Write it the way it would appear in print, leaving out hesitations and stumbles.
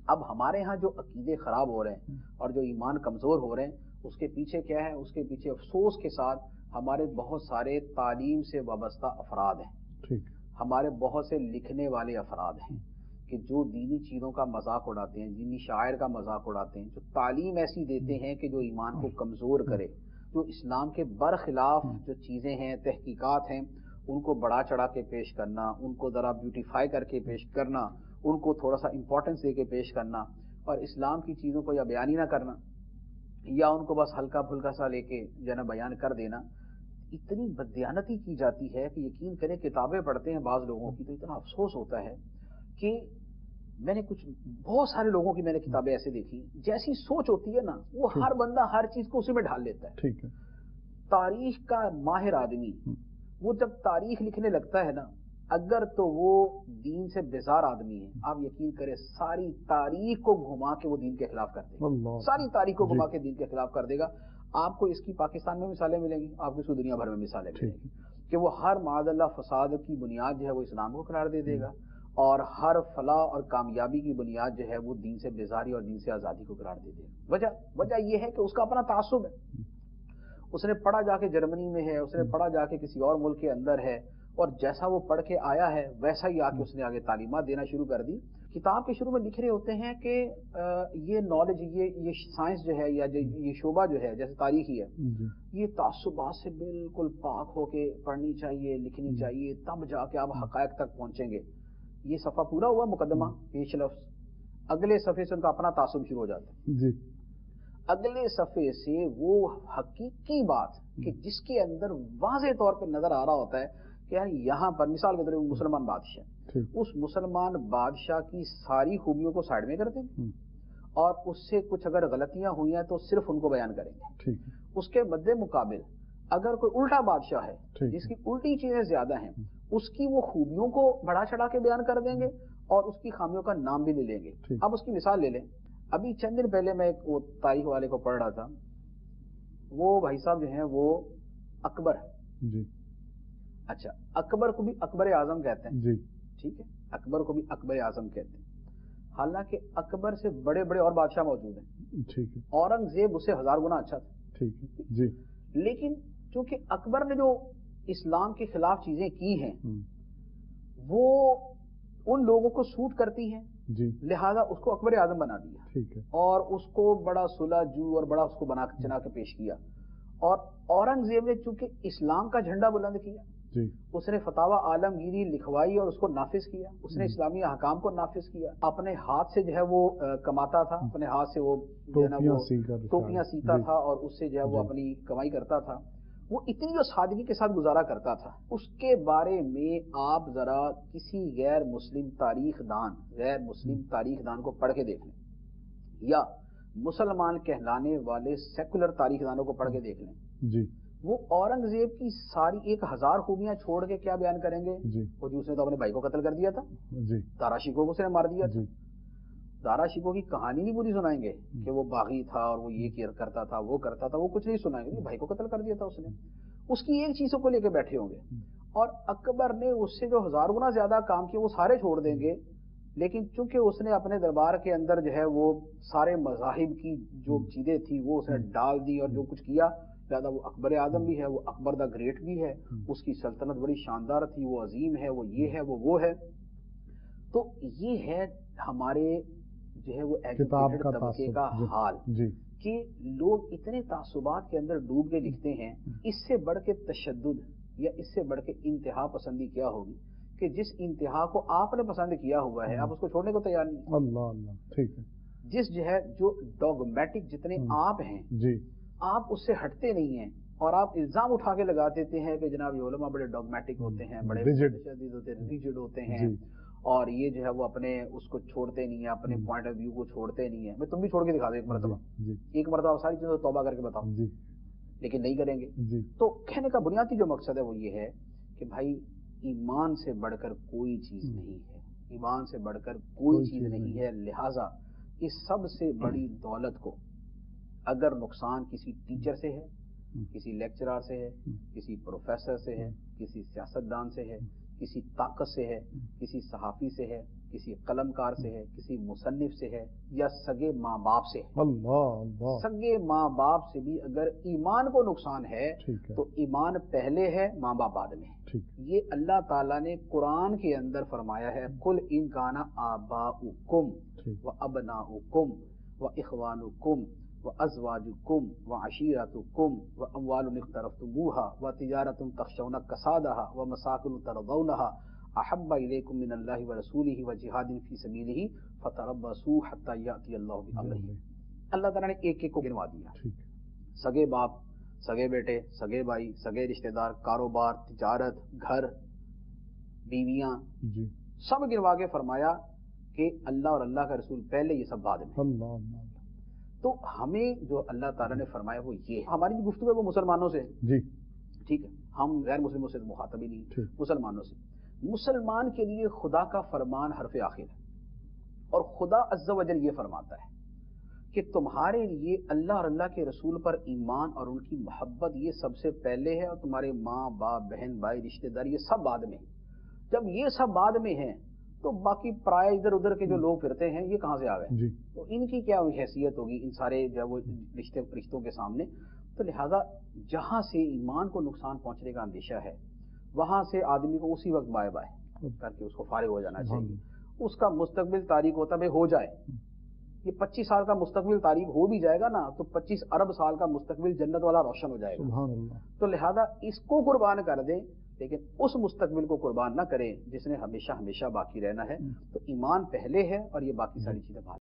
اب ہمارے ہاں جو عقیدے خراب ہو رہے ہیں اور جو ایمان کمزور ہو رہے ہیں، اس کے پیچھے کیا ہے؟ اس کے پیچھے افسوس کے ساتھ ہمارے بہت سارے تعلیم سے وابستہ افراد ہیں، ہمارے بہت سے لکھنے والے افراد ہیں کہ جو دینی چیزوں کا مذاق اڑاتے ہیں، دینی شاعر کا مذاق اڑاتے ہیں، جو تعلیم ایسی دیتے ہیں کہ جو ایمان کو کمزور کرے، جو اسلام کے برخلاف جو چیزیں ہیں، تحقیقات ہیں، ان کو بڑا چڑھا کے پیش کرنا، ان کو ذرا بیوٹیفائی کر کے پیش کرنا، ان کو تھوڑا سا امپورٹنس دے کے پیش کرنا، اور اسلام کی چیزوں کو یا بیان ہی نہ کرنا، یا ان کو بس ہلکا پھلکا سا لے کے جنا بیان کر دینا. اتنی بددیانتی کی جاتی ہے کہ یقین کریں کتابیں پڑھتے ہیں بعض لوگوں کی تو اتنا افسوس ہوتا ہے کہ میں نے بہت سارے لوگوں کی میں نے کتابیں ایسے دیکھی، جیسی سوچ ہوتی ہے نا وہ ہر بندہ ہر چیز کو اسی میں ڈھال لیتا ہے. ٹھیک ہے. تاریخ کا ماہر آدمی وہ جب تاریخ لکھنے لگتا ہے نا، اگر تو وہ دین سے بیزار آدمی ہے، آپ یقین کریں ساری تاریخ کو گھما کے وہ دین کے خلاف کر دے گا، ساری تاریخ کو گھما کے دین کے خلاف کر دے گا. آپ کو اس کی پاکستان میں مثالیں ملیں گی، آپ کو اس کو دنیا بھر میں مثالیں ملیں گی کہ وہ ہر معاذ اللہ فساد کی بنیاد جو ہے وہ اسلام کو قرار دے گا، اور ہر فلاح اور کامیابی کی بنیاد جو ہے وہ دین سے بیزاری اور دین سے آزادی کو قرار دے گا. وجہ یہ ہے کہ اس کا اپنا تعصب ہے. اس نے پڑھا جا کے جرمنی میں ہے، اس نے پڑھا جا کے کسی اور ملک کے اندر ہے، اور جیسا وہ پڑھ کے آیا ہے ویسا ہی آ کے اس نے آگے تعلیمات دینا شروع کر دی. کتاب کے شروع میں لکھ رہے ہوتے ہیں کہ یہ نالج، یہ سائنس جو ہے یا یہ شعبہ جو ہے جیسے تاریخی ہے، یہ تعصبات سے بالکل پاک ہو کے پڑھنی چاہیے، لکھنی چاہیے، تب جا کے آپ حقائق تک پہنچیں گے. یہ صفحہ پورا ہوا، مقدمہ پیش لفظ، اگلے صفحے سے ان کا اپنا تعصب شروع ہو جاتا ہے. اگلے صفحے سے وہ حقیقی بات کہ جس کے اندر واضح طور پہ نظر آ رہا ہوتا ہے کہ یار یہاں پر مثال کے طور پر مسلمان بادشاہ، اس مسلمان بادشاہ کی ساری خوبیوں کو سائڈ میں کر دیں گے اور اس سے کچھ اگر غلطیاں ہوئی ہیں تو صرف ان کو بیان کریں گے. اس کے مد مقابل اگر کوئی الٹا بادشاہ ہے جس کی الٹی چیزیں زیادہ ہیں، اس کی وہ خوبیوں کو بڑھا چڑھا کے بیان کر دیں گے اور اس کی خامیوں کا نام بھی نہیں لیں گے. اب اس کی مثال لے لیں. ابھی چند دن پہلے میں ایک وہ تاریخ والے کو پڑھ رہا تھا، وہ بھائی صاحب جو ہیں وہ اکبر، اچھا اکبر کو بھی اکبر اعظم کہتے ہیں، ٹھیک ہے، اکبر کو بھی اکبر اعظم کہتے ہیں، حالانکہ اکبر سے بڑے بڑے اور بادشاہ موجود ہیں. اورنگزیب اس سے 1000 گنا اچھا تھا، لیکن چونکہ اکبر نے جو اسلام کے خلاف چیزیں کی ہیں وہ ان لوگوں کو سوٹ کرتی ہیں، لہذا اس کو اکبر اعظم بنا دیا اور اس کو بڑا صلح جو اور بڑا اس کو بنا چنا کے پیش کیا. اور اورنگزیب نے چونکہ اسلام کا جھنڈا بلند کیا، اس نے فتاوی عالمگیری لکھوائی اور اس کو نافذ کیا، اس نے اسلامی احکام کو نافذ کیا، اپنے ہاتھ سے جو ہے وہ کماتا تھا، اپنے ہاتھ سے وہ ٹوپیاں سیتا تھا اور اس سے جو ہے وہ اپنی کمائی کرتا تھا. وہ اتنی سادگی کے ساتھ گزارا کرتا تھا. اس کے بارے میں آپ ذرا کسی غیر مسلم تاریخ دان کو پڑھ کے دیکھ لیں، یا مسلمان کہلانے والے سیکولر تاریخ دانوں کو پڑھ کے دیکھ لیں. وہ اورنگزیب کی ساری 1000 خوبیاں چھوڑ کے کیا بیان کریں گے؟ وہ جو اس نے تو اپنے بھائی کو قتل کر دیا تھا، دارا شیکو کو اس نے مار دیا تھا. دارا شیکو کی کہانی نہیں پوری سنائیں گے کہ وہ باغی تھا اور وہ یہ کرتا تھا وہ کرتا تھا، وہ کچھ نہیں سنائیں گے. بھائی کو قتل کر دیا تھا اس نے. اس کی ایک چیزوں کو لے کے بیٹھے ہوں گے. اور اکبر نے اس سے جو 1000 گنا زیادہ کام کیے وہ سارے چھوڑ دیں گے، لیکن چونکہ اس نے اپنے دربار کے اندر جو ہے وہ سارے مذاہب کی جو چیزیں تھی وہ اس نے ڈال دی اور جو کچھ کیا، لہٰذا وہ اکبر اعظم بھی ہے، وہ اکبر دا گریٹ بھی ہے، اس کی سلطنت بڑی شاندار تھی، وہ عظیم ہے، وہ یہ ہے وہ ہے. تو یہ ہے ہمارے جو ہے وہ ایجوکیٹڈ طبقے کا حال کہ لوگ اتنے تعصبات کے اندر ڈوب کے لکھتے ہیں. اس سے بڑھ کے تشدد یا اس سے بڑھ کے انتہا پسندی کیا ہوگی کہ جس انتہا کو آپ نے پسند کیا ہوا ہے آپ اس کو چھوڑنے کو تیار نہیں. اللہ ٹھیک ہے. جس جو ڈوگمیٹک جتنے آپ ہیں آپ اس سے ہٹتے نہیں ہیں اور آپ الزام اٹھا کے لگا دیتے ہیں کہ جناب یہ علماء بڑے ڈوگمیٹک ہوتے ہیں، بڑے متشدد ہوتے ہیں، ریجڈ ہوتے ہیں، اور یہ جو ہے وہ اپنے اس کو چھوڑتے نہیں ہیں، اپنے پوائنٹ آف ویو کو چھوڑتے نہیں ہیں. میں تم بھی چھوڑ کے دکھا دو ایک مرتبہ ساری چیزوں توبہ کر کے بتاؤ، لیکن نہیں کریں گے. تو کہنے کا بنیادی جو مقصد ہے وہ یہ ہے کہ بھائی ایمان سے بڑھ کر کوئی چیز نہیں ہے، ایمان سے بڑھ کر کوئی چیز نہیں ہے. لہٰذا اس سب سے بڑی دولت کو اگر نقصان کسی ٹیچر سے ہے، کسی لیکچرر سے ہے، کسی پروفیسر سے ہے، کسی سیاستدان سے ہے، کسی طاقت سے ہے، کسی صحافی سے ہے، کسی قلمکار سے ہے، کسی مصنف سے ہے، یا سگے ماں باپ سے ہے۔ اللہ سگے ماں باپ سے بھی اگر ایمان کو نقصان ہے تو ایمان پہلے ہے، ماں باپ بعد میں ہے۔ یہ اللہ تعالیٰ نے قرآن کے اندر فرمایا ہے، قل ان کان آباؤکم وابناؤکم واخوانکم وازواجکم وعشیرتکم واموال اقترفتموها وتجارۃ تخشون کسادها ومساکن ترضونها احب الیکم من اللہ ورسولہ وجہاد فی سبیلہ فتربصوا حتی یأتی اللہ بامرہ۔ اللہ تعالیٰ نے ایک ایک کو گنوا دیا، سگے باپ، سگے بیٹے، سگے بھائی، سگے رشتہ دار، کاروبار، تجارت، گھر، بیویاں، سب گنوا کے فرمایا کہ اللہ اور اللہ کا رسول پہلے، یہ سب بعد میں۔ تو ہمیں جو اللہ تعالیٰ نے فرمایا وہ یہ ہے۔ ہماری جو گفتگو ہے وہ مسلمانوں سے، ٹھیک ہے، ہم غیر مسلموں سے مخاطب ہی نہیں، مسلمانوں سے۔ مسلمان کے لیے خدا کا فرمان حرف آخر ہے، اور خدا عز و جل یہ فرماتا ہے کہ تمہارے لیے اللہ اور اللہ کے رسول پر ایمان اور ان کی محبت یہ سب سے پہلے ہے، اور تمہارے ماں باپ، بہن بھائی، رشتہ دار، یہ سب بعد میں ہیں۔ جب یہ سب بعد میں ہیں تو باقی پرائے ادھر ادھر کے جو لوگ پھرتے ہیں یہ کہاں سے آ گئے؟ تو ان کی کیا حیثیت ہوگی ان سارے جو وہ رشتوں کے سامنے؟ تو لہٰذا جہاں سے ایمان کو نقصان پہنچنے کا اندیشہ ہے وہاں سے آدمی کو اسی وقت بائے بائے کر کے اس کو فارغ ہو جانا چاہیے۔ اس کا مستقبل تاریک ہوتا ہے ہو جائے، یہ 25 سال کا مستقبل تاریک ہو بھی جائے گا نا تو 25 ارب سال کا مستقبل جنت والا روشن ہو جائے گا۔ تو لہذا اس کو قربان کر دیں، لیکن اس مستقبل کو قربان نہ کریں جس نے ہمیشہ ہمیشہ باقی رہنا ہے۔ تو ایمان پہلے ہے اور یہ باقی ساری چیزیں بعد۔